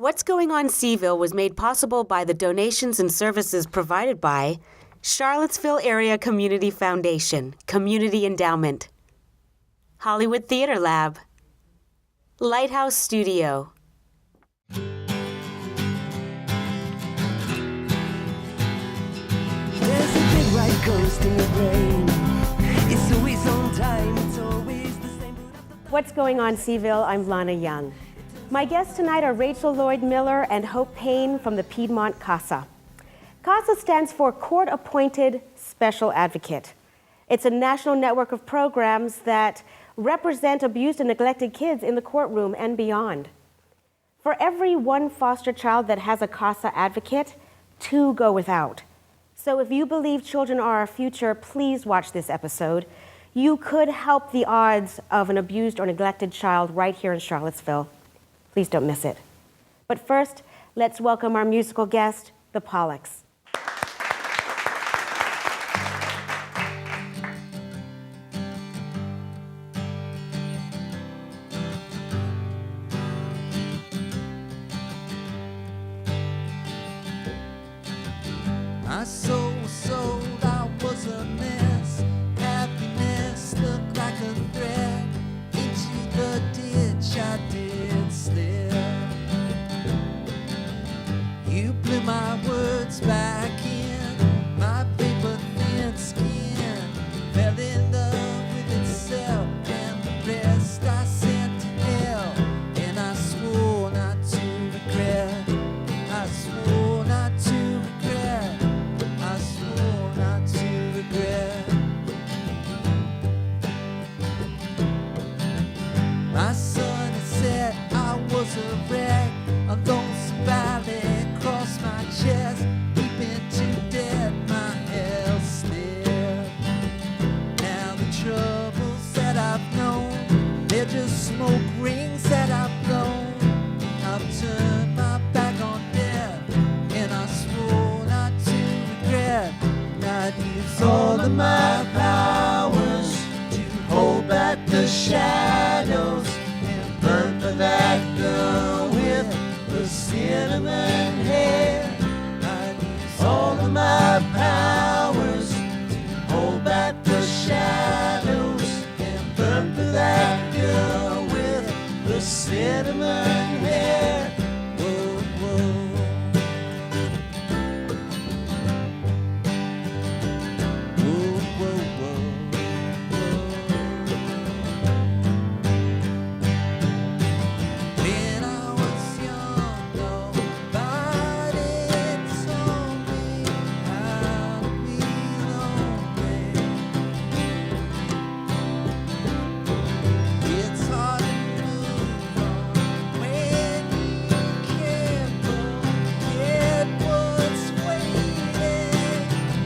What's Going On Seville was made possible by the donations and services provided by Charlottesville Area Community Foundation, Community Endowment, Hollywood Theater Lab, Lighthouse Studio. There's a big white ghost in your brain. It's always on time, it's always the same. What's Going On Seville? I'm Lana Young. My guests tonight are Rachel Lloyd Miller and Hope Payne from the Piedmont CASA. CASA stands for Court Appointed Special Advocate. It's a national network of programs that represent abused and neglected kids in the courtroom and beyond. For every one foster child that has a CASA advocate, 2 go without. So if you believe children are our future, please watch this episode. You could help the odds of an abused or neglected child right here in Charlottesville. Please don't miss it. But first, let's welcome our musical guest, the Pollocks. My soul was sold, I was a mess. Happiness looked like a thread. Into the ditch I did slip. You blew my words back in. My paper thin skin fell in love with itself. And the rest I sent to hell. And I swore not to regret. I swore not to regret. I swore not to regret. My sun had set, I was a wreck. A lonesome valley crossed my chest. Deep into death, my hell slipped. Now the troubles that I've known, they're just smoke rings that I've blown. I've turned my back on death, and I swore not to regret. I'd use all of my powers to hold back the shadows and burn for that girl with the cinnamon hair. I'd use all of my powers to hold back the shadows and burn for that girl with the cinnamon hair. Whoa, whoa. Whoa, whoa, whoa, whoa. When I was young, nobody told me how to be lonely. It's hard to move on when you can't forget what's waiting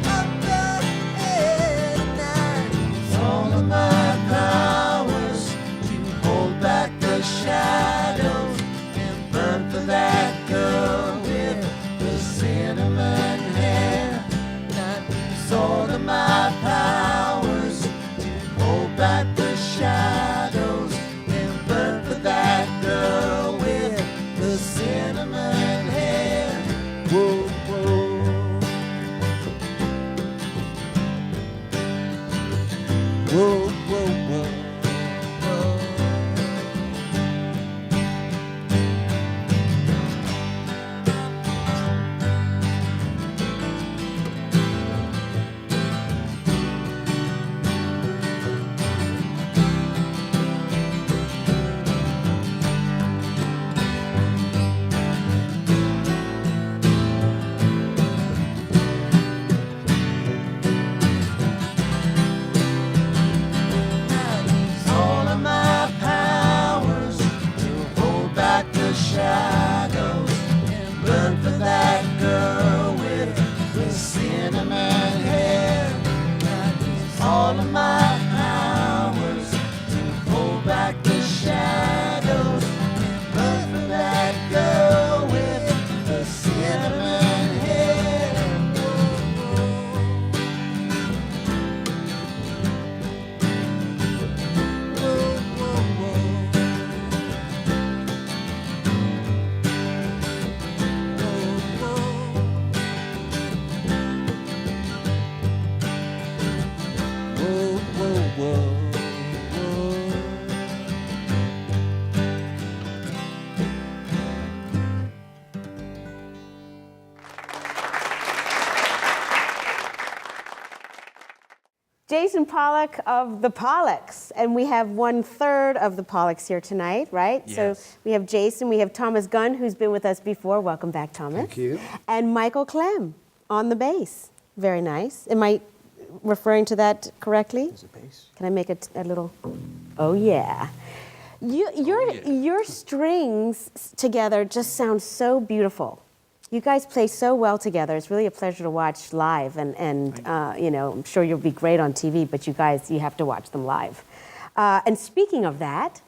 up ahead. And I use all of my powers to hold back the shadows and burn for that girl with the cinnamon hair. And I use all of my powers to hold back the shadows and burn for that girl with the cinnamon hair. Whoa, whoa. Whoa, whoa, whoa, whoa. Jason Pollock of the Pollocks, and we have 1/3 of the Pollocks here tonight, right? Yes. So we have Jason, we have Thomas Gunn, who's been with us before. Welcome back, Thomas. Thank you. And Michael Clem on the bass. Very nice. Am I referring to that correctly? Is it bass? Can I make it a little? Oh yeah. Your strings together just sound so beautiful. You guys play so well together. It's really a pleasure to watch live, and you know, I'm sure you'll be great on TV, but you have to watch them live. And speaking of that,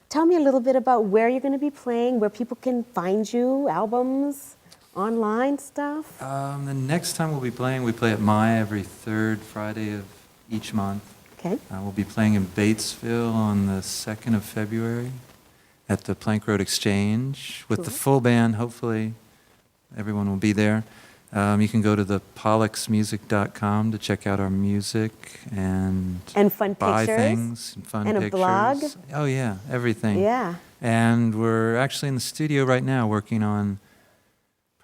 tell me a little bit about where you're going to be playing, where people can find you, albums, online stuff. The next time we'll be playing, we play at Maya every third Friday of each month. Okay. We'll be playing in Batesville on the 2nd of February at the Plank Road Exchange with the full band, hopefully. Everyone will be there. You can go to the pollocksmusic.com to check out our music and fun buy pictures things and fun and pictures. a blog. Oh yeah, everything. Yeah. And we're actually in the studio right now working on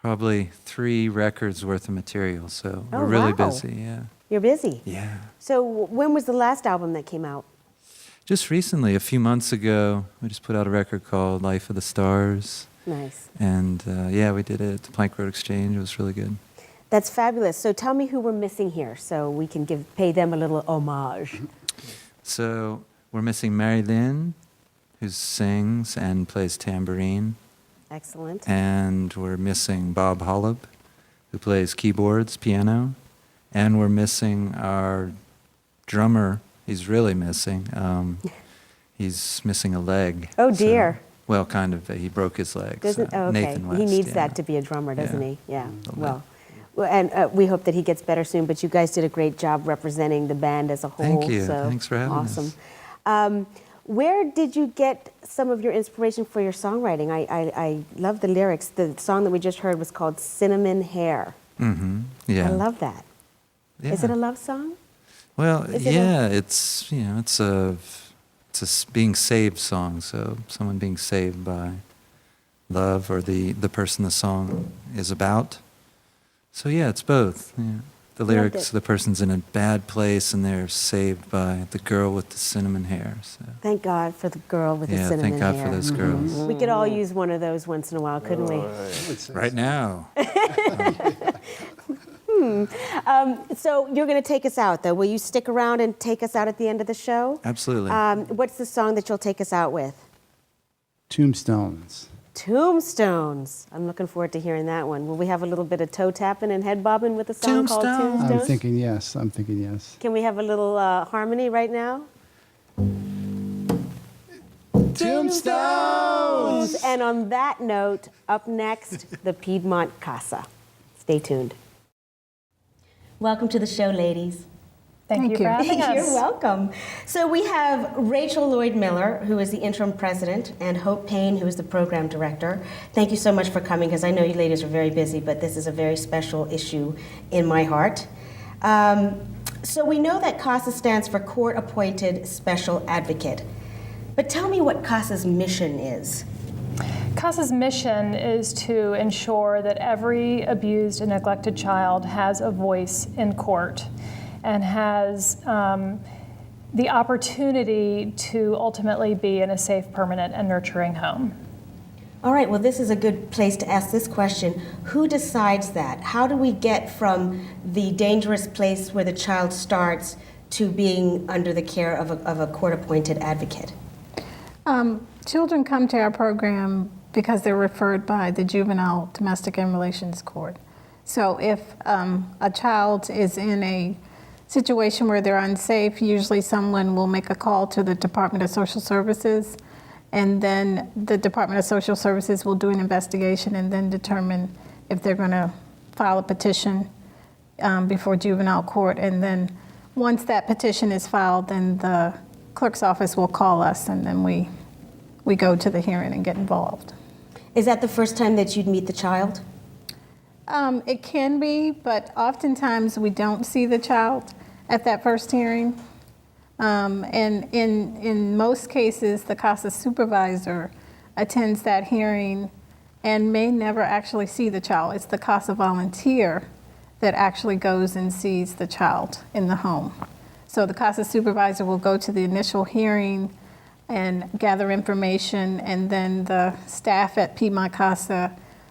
probably 3 records worth of material. So Oh, we're really wow. busy. Yeah. You're busy. Yeah. So when was the last album that came out? Just recently, a few months ago, we just put out a record called Life of the Stars. Nice. And yeah, we did it at the Plank Road Exchange. It was really good. That's fabulous. So tell me who we're missing here so we can pay them a little homage. So we're missing Mary Lynn, who sings and plays tambourine. Excellent. And we're missing Bob Hollub, who plays keyboards, piano. And we're missing our drummer. He's really missing. He's missing a leg. Oh, dear. Well, kind of. He broke his leg. Doesn't, so oh, okay. Nathan West, He needs yeah. that to be a drummer, doesn't Yeah. he? Yeah. little Well, and we hope that he gets better soon, but you guys did a great job representing the band as a whole. Thank you. So Thanks for having awesome. us. Where did you get some of your inspiration for your songwriting? I love the lyrics. The song that we just heard was called Cinnamon Hair. Mm-hmm. Yeah. I love that. Is Yeah. it a love song? Well, Is it yeah, it's a being saved song. So someone being saved by love or the person the song is about. So yeah, it's both. Yeah. The Loved lyrics, it. the person's in a bad place and they're saved by the girl with the cinnamon hair. So Thank God for the girl with the yeah, cinnamon thank God hair. for those girls. We could all use one of those once in a while, couldn't we? Right now. So you're going to take us out, though. Will you stick around and take us out at the end of the show? Absolutely. What's the song that you'll take us out with? Tombstones. Tombstones. I'm looking forward to hearing that one. Will we have a little bit of toe tapping and head bobbing with a song called Tombstones. Tombstones? I'm thinking yes. I'm thinking yes. Can we have a little harmony right now? Tombstones! And on that note, up next, the Piedmont CASA. Stay tuned. Welcome to the show, ladies. Thank you for having us. You're welcome. So we have Rachel Lloyd Miller, who is the interim president, and Hope Payne, who is the program director. Thank you so much for coming, because I know you ladies are very busy, but this is a very special issue in my heart. So we know that CASA stands for Court Appointed Special Advocate. But tell me what CASA's mission is. CASA's mission is to ensure that every abused and neglected child has a voice in court and has the opportunity to ultimately be in a safe, permanent, and nurturing home. All right, well, this is a good place to ask this question. Who decides that? How do we get from the dangerous place where the child starts to being under the care of a court-appointed advocate? Children come to our program because they're referred by the Juvenile Domestic and Relations Court. So if a child is in a situation where they're unsafe, usually someone will make a call to the Department of Social Services, and then the Department of Social Services will do an investigation and then determine if they're going to file a petition before juvenile court. And then once that petition is filed, then the clerk's office will call us, and then we go to the hearing and get involved. Is that the first time that you'd meet the child? It can be, but oftentimes we don't see the child at that first hearing. And in most cases, the CASA supervisor attends that hearing and may never actually see the child. It's the CASA volunteer that actually goes and sees the child in the home. So the CASA supervisor will go to the initial hearing and gather information, and then the staff at Piedmont CASA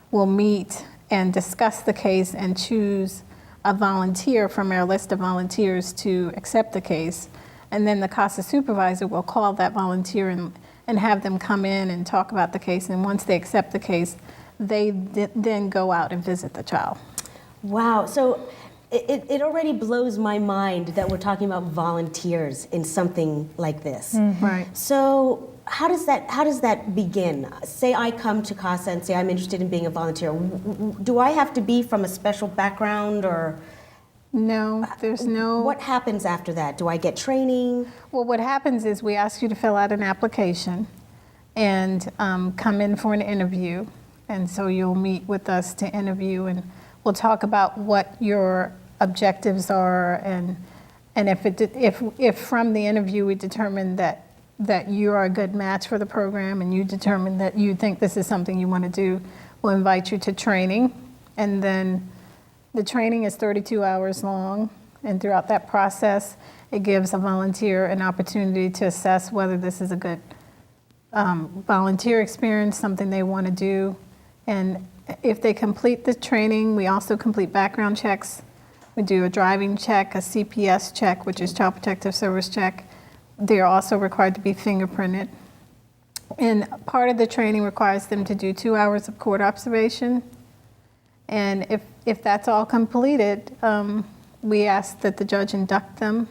will meet and discuss the case and choose a volunteer from our list of volunteers to accept the case. And then the CASA supervisor will call that volunteer and have them come in and talk about the case. And once they accept the case, they then go out and visit the child. Wow. So it already blows my mind that we're talking about volunteers in something like this. Right. So how does that begin? Say I come to CASA and say I'm interested in being a volunteer. Do I have to be from a special background, or? No, there's no. What happens after that? Do I get training? Well, what happens is we ask you to fill out an application and come in for an interview. And so you'll meet with us to interview, and we'll talk about what your objectives are, and if from the interview we determine that you are a good match for the program and you determine that you think this is something you want to do, we'll invite you to training. And then the training is 32 hours long, and throughout that process, it gives a volunteer an opportunity to assess whether this is a good volunteer experience, something they want to do. And if they complete the training, we also complete background checks. We do a driving check, a CPS check, which is Child Protective Service check. They are also required to be fingerprinted. And part of the training requires them to do 2 hours of court observation. And if that's all completed, we ask that the judge induct them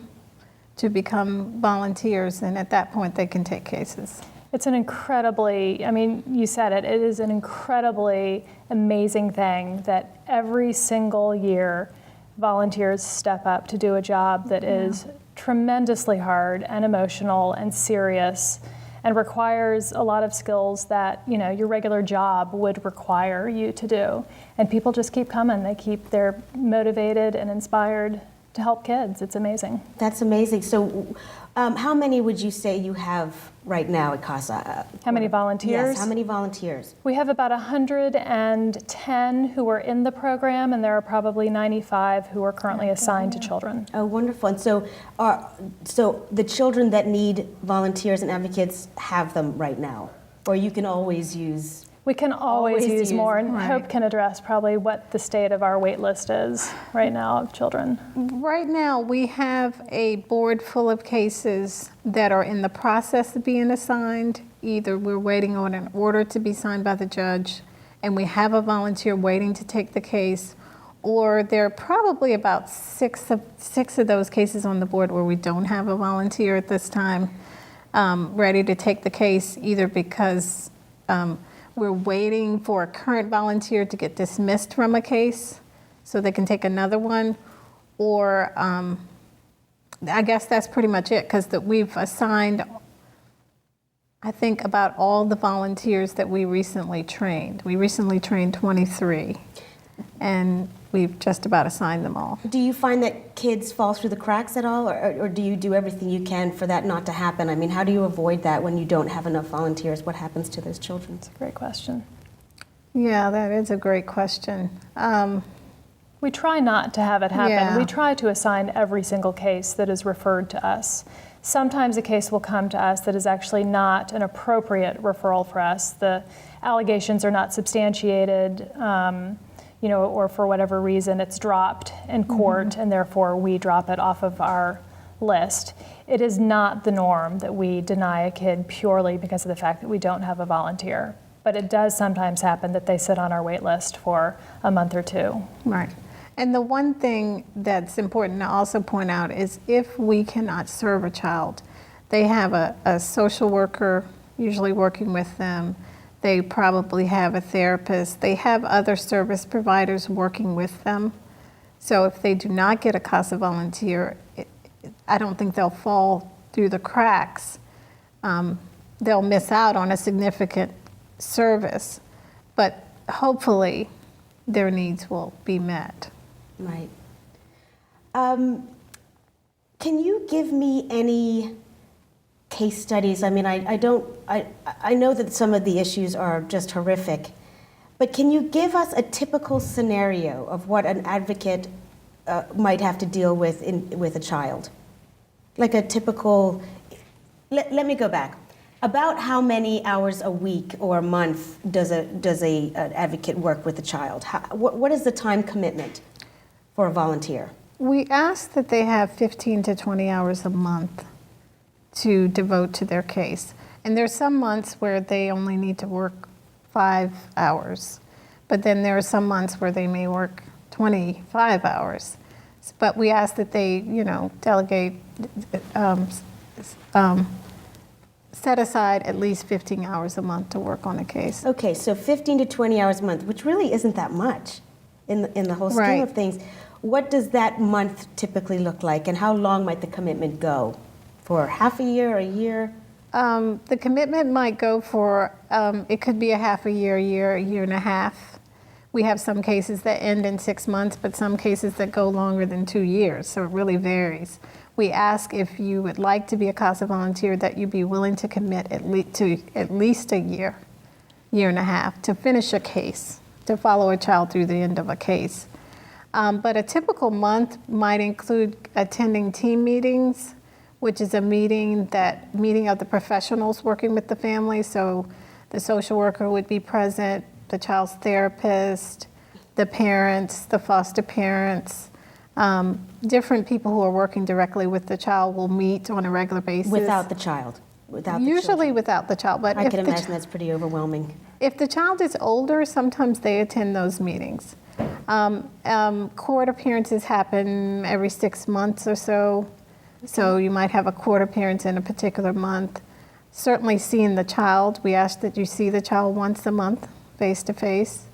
to become volunteers, and at that point they can take cases. It's an incredibly, I mean, you said it, it is an incredibly amazing thing that every single year volunteers step up to do a job that is tremendously hard and emotional and serious and requires a lot of skills that, you know, your regular job would require you to do. And people just keep coming. They're motivated and inspired to help kids. It's amazing. That's amazing. So how many would you say you have right now at CASA? How many volunteers? Yes, how many volunteers? We have about 110 who are in the program, and there are probably 95 who are currently assigned to children. Oh, wonderful. And so the children that need volunteers and advocates have them right now, or you can always use... We can always use more, and right. Hope can address probably what the state of our wait list is right now of children. Right now, we have a board full of cases that are in the process of being assigned. Either we're waiting on an order to be signed by the judge, and we have a volunteer waiting to take the case, or there are probably about six of those cases on the board where we don't have a volunteer at this time ready to take the case, either because we're waiting for a current volunteer to get dismissed from a case so they can take another one, or I guess that's pretty much it, because we've assigned, I think, about all the volunteers that we recently trained. We recently trained 23, and we've just about assigned them all. Do you find that kids fall through the cracks at all, or do you do everything you can for that not to happen? I mean, how do you avoid that when you don't have enough volunteers? What happens to those children? It's a great question. Yeah, that is a great question. We try not to have it happen. Yeah. We try to assign every single case that is referred to us. Sometimes a case will come to us that is actually not an appropriate referral for us. The allegations are not substantiated, or for whatever reason it's dropped in court, and therefore we drop it off of our list. It is not the norm that we deny a kid purely because of the fact that we don't have a volunteer. But it does sometimes happen that they sit on our wait list for a month or two. Right. And the one thing that's important to also point out is if we cannot serve a child, they have a social worker usually working with them. They probably have a therapist. They have other service providers working with them. So if they do not get a CASA volunteer, I don't think they'll fall through the cracks. They'll miss out on a significant service, but hopefully their needs will be met. Right. Can you give me any case studies? I mean, I know that some of the issues are just horrific, but can you give us a typical scenario of what an advocate might have to deal with with a child? like a typical, let me go back. About how many hours a week or a month does a advocate work with a child? What is the time commitment for a volunteer? We ask that they have 15 to 20 hours a month to devote to their case. And there's some months where they only need to work 5 hours. But then there are some months where they may work 25 hours. But we ask that they, delegate, set aside at least 15 hours a month to work on a case. Okay, so 15 to 20 hours a month, which really isn't that much in the whole scheme Right. of things. What does that month typically look like, and how long might the commitment go? For half a year, a year? The commitment might go for, it could be a half a year, a year and a half. We have some cases that end in 6 months, but some cases that go longer than 2 years, so it really varies. We ask if you would like to be a CASA volunteer that you be willing to commit to at least a year, year and a half, to finish a case, to follow a child through the end of a case. But a typical month might include attending team meetings, which is a meeting of the professionals working with the family. So the social worker would be present, the child's therapist, the parents, the foster parents, different people who are working directly with the child will meet on a regular basis. Without the child? Usually without the child. But I can imagine that's pretty overwhelming. If the child is older, sometimes they attend those meetings. Court appearances happen every 6 months or so. So you might have a court appearance in a particular month. Certainly seeing the child, we ask that you see the child once a month, face to face.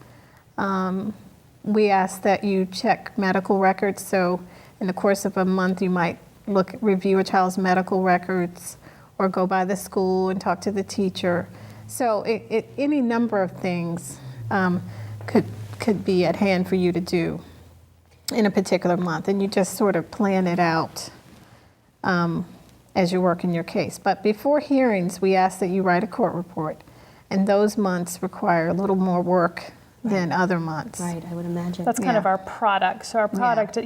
We ask that you check medical records. So in the course of a month, you might review a child's medical records or go by the school and talk to the teacher. So any number of things could be at hand for you to do in a particular month, and you just sort of plan it out as you work in your case. But before hearings, we ask that you write a court report, and those months require a little more work than other months. Right, I would imagine. That's kind of our product. So our product,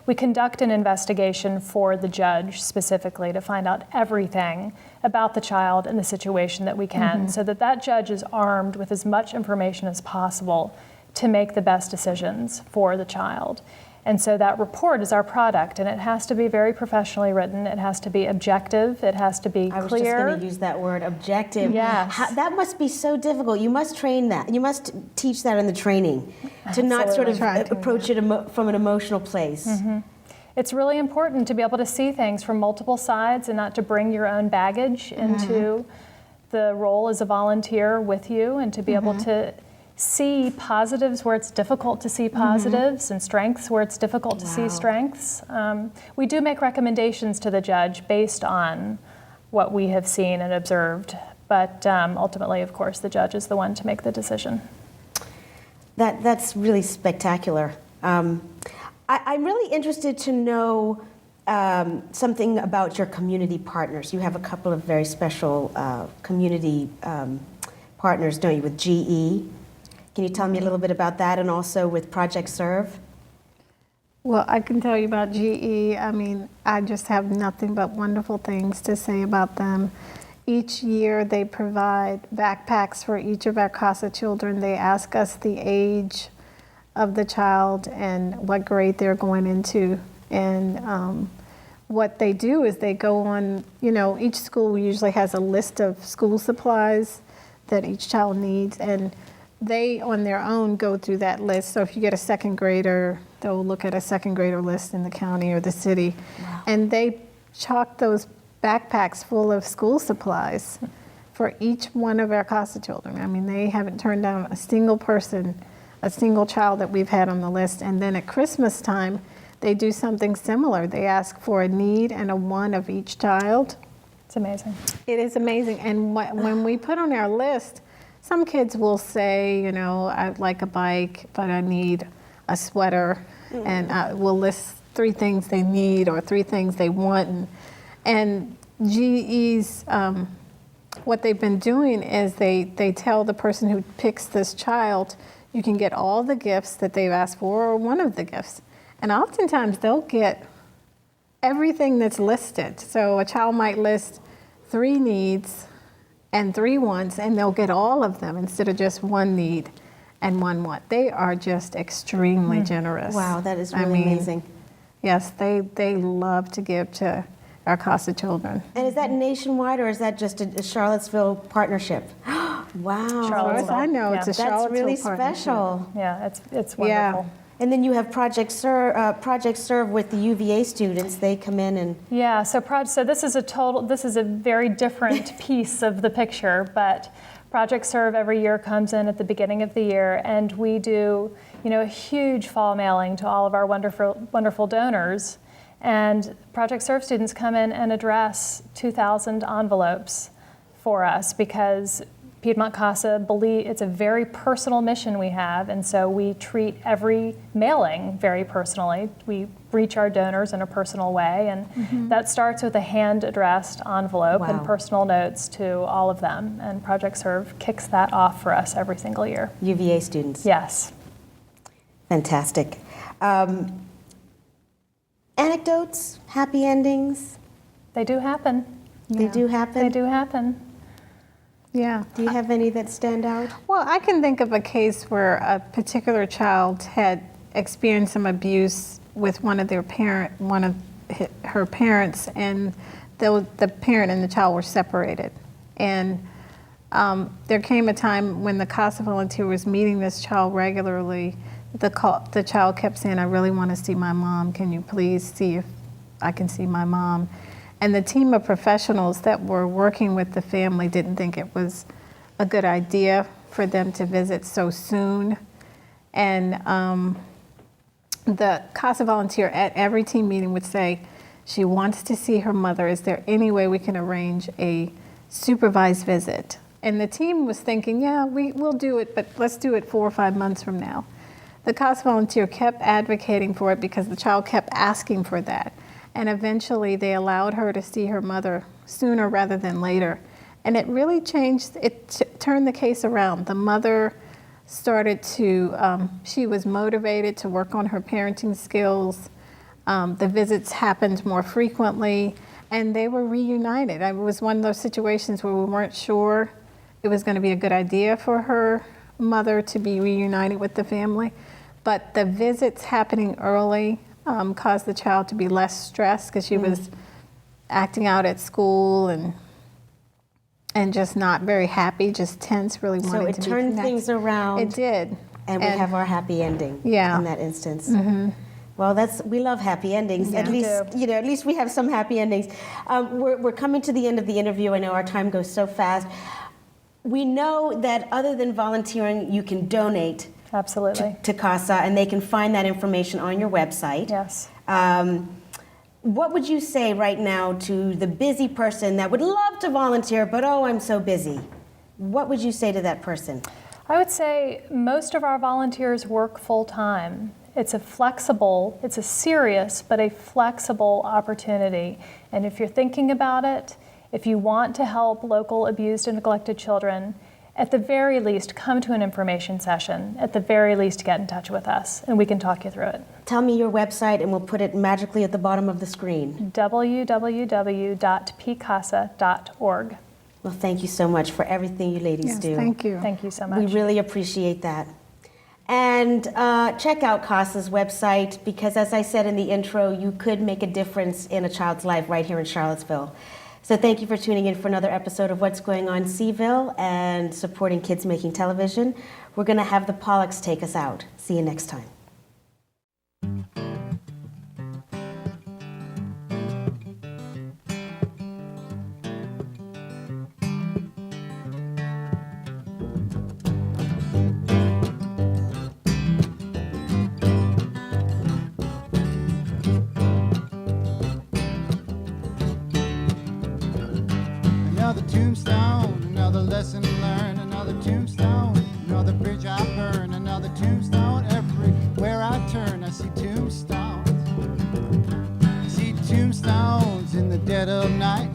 we conduct an investigation for the judge specifically to find out everything about the child and the situation that we can, so that judge is armed with as much information as possible to make the best decisions for the child. And so that report is our product, and it has to be very professionally written. It has to be objective. It has to be clear. I was just going to use that word, objective. Yes. That must be so difficult. You must train that. You must teach that in the training, to not sort of approach it from an emotional place. It's really important to be able to see things from multiple sides and not to bring your own baggage into the role as a volunteer with you, and to be able to see positives where it's difficult to see positives and strengths where it's difficult to see strengths. We do make recommendations to the judge based on what we have seen and observed, but ultimately, of course, the judge is the one to make the decision. That's really spectacular. I'm really interested to know something about your community partners. You have a couple of very special community partners, don't you, with GE? Can you tell me a little bit about that, and also with Project Serve? Well, I can tell you about GE. I mean, I just have nothing but wonderful things to say about them. Each year they provide backpacks for each of our CASA children. They ask us the age of the child and what grade they're going into. And what they do is they go on, each school usually has a list of school supplies that each child needs, and they on their own go through that list. So if you get a second grader, they'll look at a second grader list in the county or the city. Wow. And they chock those backpacks full of school supplies for each one of our CASA children. I mean, they haven't turned down a single person, a single child that we've had on the list. And then at Christmas time, they do something similar. They ask for a need and a want of each child. It's amazing. It is amazing. And when we put on our list, some kids will say, I'd like a bike, but I need a sweater. And we'll list 3 things they need or 3 things they want. And GE's, what they've been doing is they tell the person who picks this child, you can get all the gifts that they've asked for or one of the gifts. And oftentimes they'll get everything that's listed. So a child might list 3 needs and 3 wants, and they'll get all of them instead of just 1 need and 1 want. They are just extremely generous. Wow, that is I really mean, amazing. Yes, they love to give to our CASA children. And is that nationwide or is that just a Charlottesville partnership? Wow. As far as Charlottesville. I know, it's a That's Charlottesville really partnership. special. Yeah, it's Yeah. wonderful. And then you have Project Serve with the UVA students. They come in and Yeah, so this is a very different piece of the picture, but Project Serve every year comes in at the beginning of the year, and we do, a huge fall mailing to all of our wonderful donors. And Project Serve students come in and address 2,000 envelopes for us because Piedmont CASA it's a very personal mission we have, and so we treat every mailing very personally. We reach our donors in a personal way, and that starts with a hand-addressed envelope and Wow. personal notes to all of them, and Project Serve kicks that off for us every single year. UVA students. Yes. Fantastic. Anecdotes, happy endings, They do happen. they do happen. They do happen. Yeah. Do you have any that stand out? Well, I can think of a case where a particular child had experienced some abuse with one of her parents, and the parent and the child were separated. And there came a time when the CASA volunteer was meeting this child regularly. The child kept saying, "I really want to see my mom. Can you please see if I can see my mom?" And the team of professionals that were working with the family didn't think it was a good idea for them to visit so soon. And the CASA volunteer at every team meeting would say, she wants to see her mother. Is there any way we can arrange a supervised visit? And the team was thinking, yeah, we'll do it, but let's do it 4 or 5 months from now. The CASA volunteer kept advocating for it because the child kept asking for that. And eventually they allowed her to see her mother sooner rather than later. And it really changed, turned the case around. The mother started to, she was motivated to work on her parenting skills. The visits happened more frequently, and they were reunited. It was one of those situations where we weren't sure it was going to be a good idea for her mother to be reunited with the family. But the visits happening early caused the child to be less stressed because she was acting out at school and just not very happy, just tense, really So wanting it to be turned connected. things around. It did. And we have our happy ending Yeah. in that instance. Well, we love happy endings. Yeah. At We least, at least we have some happy endings. We're coming to the end of the interview. I know our time goes so fast. We know that other than volunteering, you can donate Absolutely. to CASA, and they can find that information on your website. Yes. What would you say right now to the busy person that would love to volunteer, but oh, I'm so busy? What would you say to that person? I would say most of our volunteers work full-time. It's a serious but a flexible opportunity. And if you're thinking about it, if you want to help local abused and neglected children, at the very least, come to an information session. At the very least, get in touch with us, and we can talk you through it. Tell me your website, and we'll put it magically at the bottom of the screen. www.pcasa.org. Well, thank you so much for everything you ladies Yes, do. thank you. Thank you so much. We really appreciate that. And check out CASA's website because, as I said in the intro, you could make a difference in a child's life right here in Charlottesville. So thank you for tuning in for another episode of What's Going On Seville and supporting Kids Making Television. We're going to have the Pollocks take us out. See you next time. Another tombstone, another lesson learned, another tombstone, another bridge I burn, another tombstone. Everywhere I turn, I see tombstones. I see tombstones in the dead of night,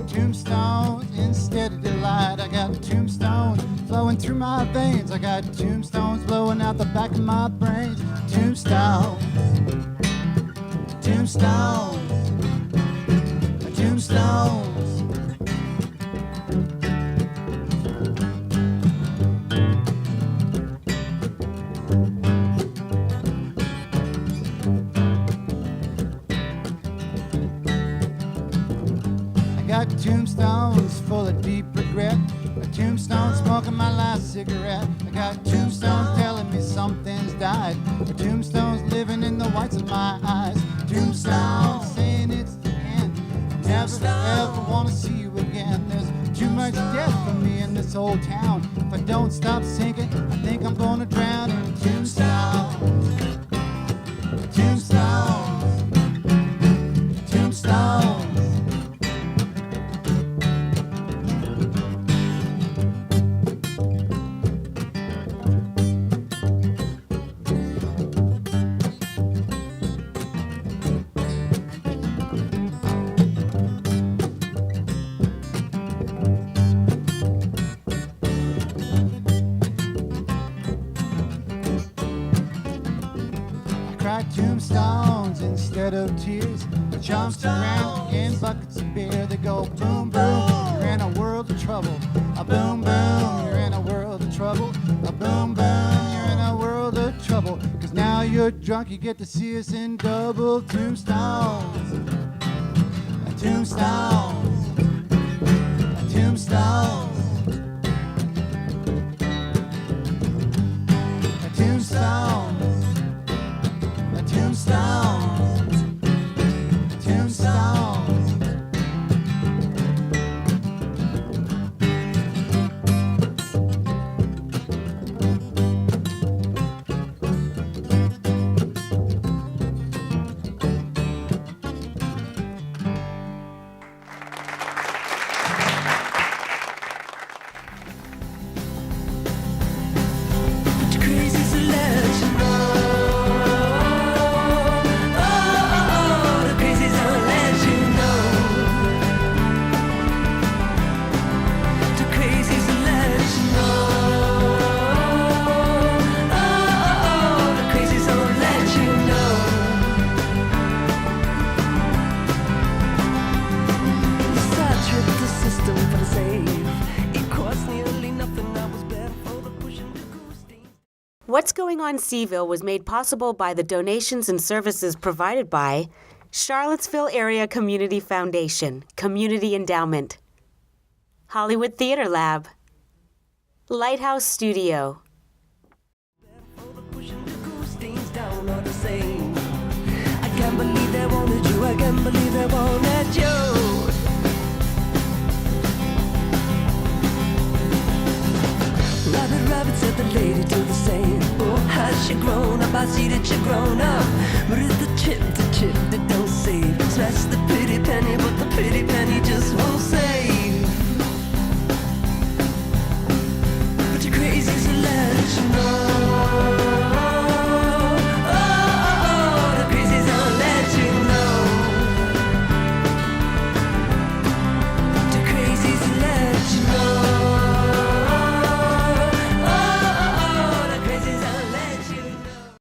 tombstones instead of delight. I got tombstones flowing through my veins, I got tombstones blowing out the back of my brains. Tombstones, tombstones. tombstones. I got tombstones full of deep regret. A tombstone smoking my last cigarette. I got tombstones telling me something's died. A tombstone's living in the whites of my eyes. Tombstones saying it's the end. Never ever wanna see you again. There's too much death for me in this old town. If I don't stop sinking, I think I'm gonna drown in tombstones. Tombstones. Tombstones. Tombstones instead of tears. The jumps around in buckets of beer. They go boom, boom, you're in a world of trouble. A boom, boom, you're in a world of trouble. A boom, boom, you're in a world of trouble. Cause now you're drunk, you get to see us in double. Tombstones. Tombstones. Tombstones. Tombstones. Tombstones, tombstones. What's Going on Seaville was made possible by the donations and services provided by Charlottesville Area Community Foundation, Community Endowment, Hollywood Theater Lab, Lighthouse Studio, I can't believe they wanted you, I can't believe they wanted you. Rabbit, rabbit, said the lady to the same. Oh, has she grown up? I see that she grown up. But it's the chip that don't save. Smash the pretty penny, but the pretty penny just won't save. But you're crazy, so let you know.